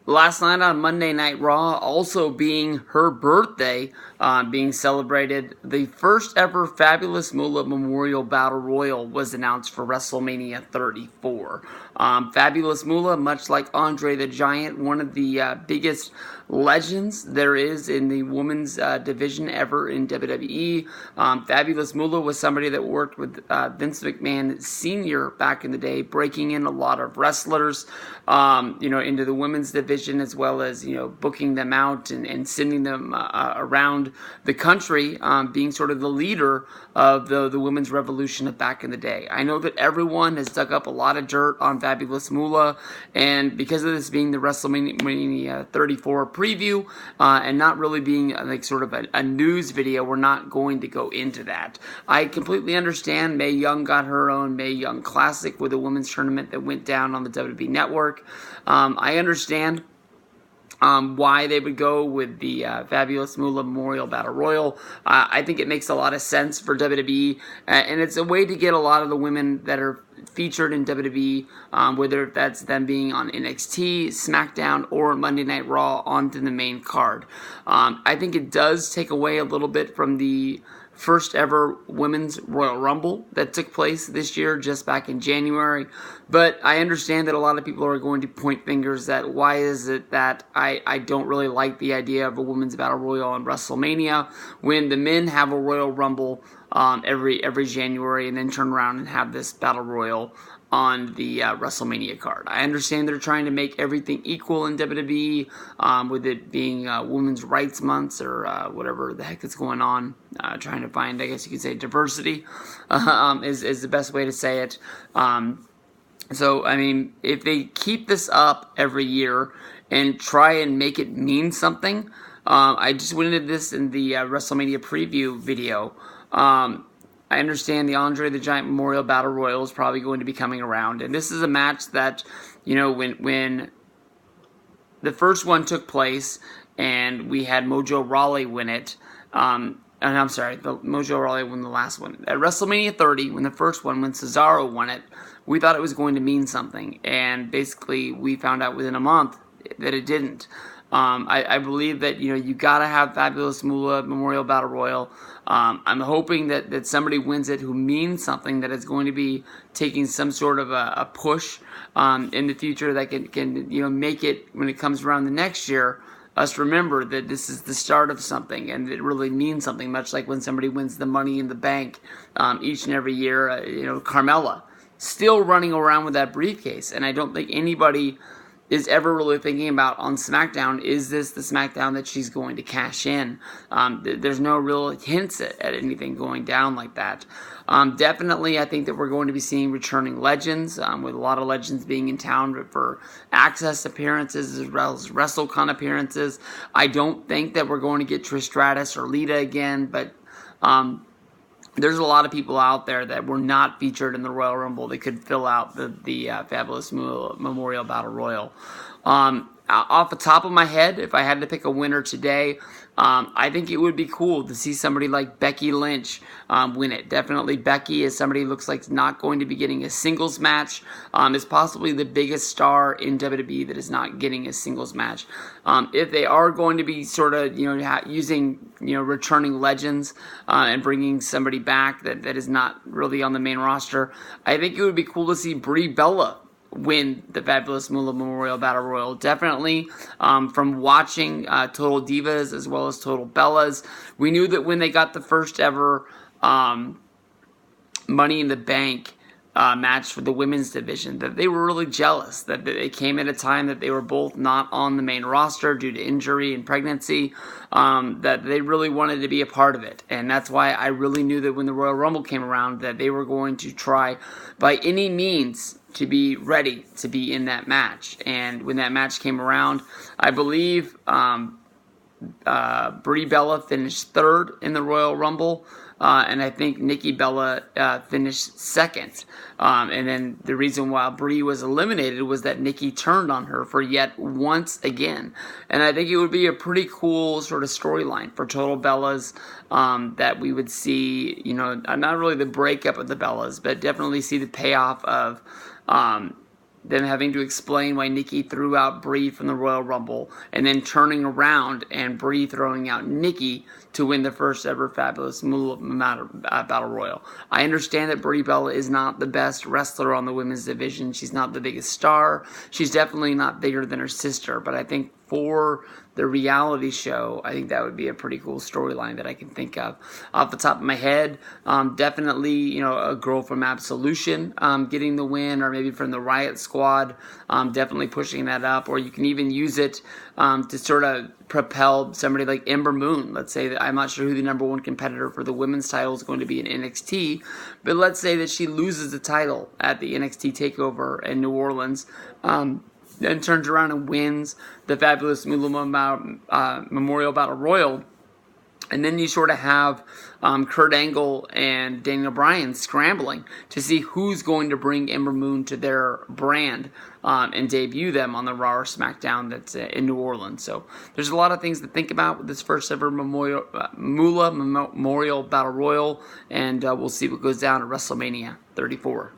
Last night on Monday Night Raw, also being her birthday, being celebrated, the first ever Fabulous Moolah Memorial Battle Royal was announced for WrestleMania 34. Fabulous Moolah, much like Andre the Giant, one of the biggest legends there is in the women's division ever in WWE. Fabulous Moolah was somebody that worked with Vince McMahon Sr. back in the day, breaking in a lot of wrestlers, into the women's division, as well as, booking them out and sending them around the country, being sort of the leader of the women's revolution of back in the day. I know that everyone has dug up a lot of dirt on Fabulous Moolah, and because of this being the WrestleMania 34 preview, and not really being like sort of a news video, we're not going to go into that. I completely understand Mae Young got her own Mae Young Classic with a women's tournament that went down on the WWE Network. I understand why they would go with the Fabulous Moolah Memorial Battle Royal. I think it makes a lot of sense for WWE, and it's a way to get a lot of the women that are featured in WWE, whether that's them being on NXT, SmackDown, or Monday Night Raw, onto the main card. I think it does take away a little bit from the first ever women's Royal Rumble that took place this year, just back in January. But I understand that a lot of people are going to point fingers at why is it that I don't really like the idea of a women's battle royal on WrestleMania when the men have a Royal Rumble every January, and then turn around and have this battle royal on the WrestleMania card. I understand they're trying to make everything equal in WWE, with it being Women's Rights Months or whatever the heck is going on. Trying to find, I guess you could say, diversity is the best way to say it. So, I mean, if they keep this up every year and try and make it mean something, I just went into this in the WrestleMania preview video. I understand the Andre the Giant Memorial Battle Royal is probably going to be coming around, and this is a match that, when the first one took place and we had Mojo Rawley win it, Mojo Rawley won the last one. At WrestleMania 30, when Cesaro won it, we thought it was going to mean something, and basically we found out within a month that it didn't. I believe that, you got to have Fabulous Moolah Memorial Battle Royal. I'm hoping that somebody wins it who means something, that is going to be taking some sort of a push in the future that can make it, when it comes around the next year, us remember that this is the start of something and it really means something, much like when somebody wins the Money in the Bank each and every year. Carmella still running around with that briefcase, and I don't think anybody is ever really thinking about on SmackDown, is this the SmackDown that she's going to cash in? There's no real hints at anything going down like that. Definitely, I think that we're going to be seeing returning legends, with a lot of legends being in town for Access appearances as well as WrestleCon appearances. I don't think that we're going to get Trish Stratus or Lita again, but there's a lot of people out there that were not featured in the Royal Rumble that could fill out the Fabulous Memorial Battle Royal. Off the top of my head, if I had to pick a winner today, I think it would be cool to see somebody like Becky Lynch win it. Definitely Becky is somebody who looks like not going to be getting a singles match. Is possibly the biggest star in WWE that is not getting a singles match. If they are going to be sort of, using, returning legends and bringing somebody back that is not really on the main roster, I think it would be cool to see Brie Bella win the Fabulous Moolah Memorial Battle Royal. Definitely, from watching Total Divas as well as Total Bellas, we knew that when they got the first ever Money in the Bank match for the women's division, that they were really jealous, that they came at a time that they were both not on the main roster due to injury and pregnancy, that they really wanted to be a part of it. And that's why I really knew that when the Royal Rumble came around, that they were going to try by any means to be ready to be in that match. And when that match came around, I believe Brie Bella finished third in the Royal Rumble, and I think Nikki Bella finished second. And then the reason why Brie was eliminated was that Nikki turned on her for yet once again. And I think it would be a pretty cool sort of storyline for Total Bellas, that we would see, not really the breakup of the Bellas, but definitely see the payoff of them having to explain why Nikki threw out Brie from the Royal Rumble, and then turning around and Brie throwing out Nikki to win the first ever Fabulous Moolah Battle Royal. I understand that Brie Bella is not the best wrestler on the women's division. She's not the biggest star. She's definitely not bigger than her sister, but I think for the reality show, I think that would be a pretty cool storyline that I can think of. Off the top of my head, definitely, a girl from Absolution getting the win, or maybe from the Riot Squad, definitely pushing that up. Or you can even use it to sort of propel somebody like Ember Moon. Let's say that I'm not sure who the number one competitor for the women's title is going to be in NXT, but let's say that she loses the title at the NXT TakeOver in New Orleans. Then turns around and wins the Fabulous Moolah Memorial Battle Royal. And then you sort of have Kurt Angle and Daniel Bryan scrambling to see who's going to bring Ember Moon to their brand and debut them on the Raw or SmackDown that's in New Orleans. So there's a lot of things to think about with this first ever Moolah Memorial Battle Royal, and we'll see what goes down at WrestleMania 34.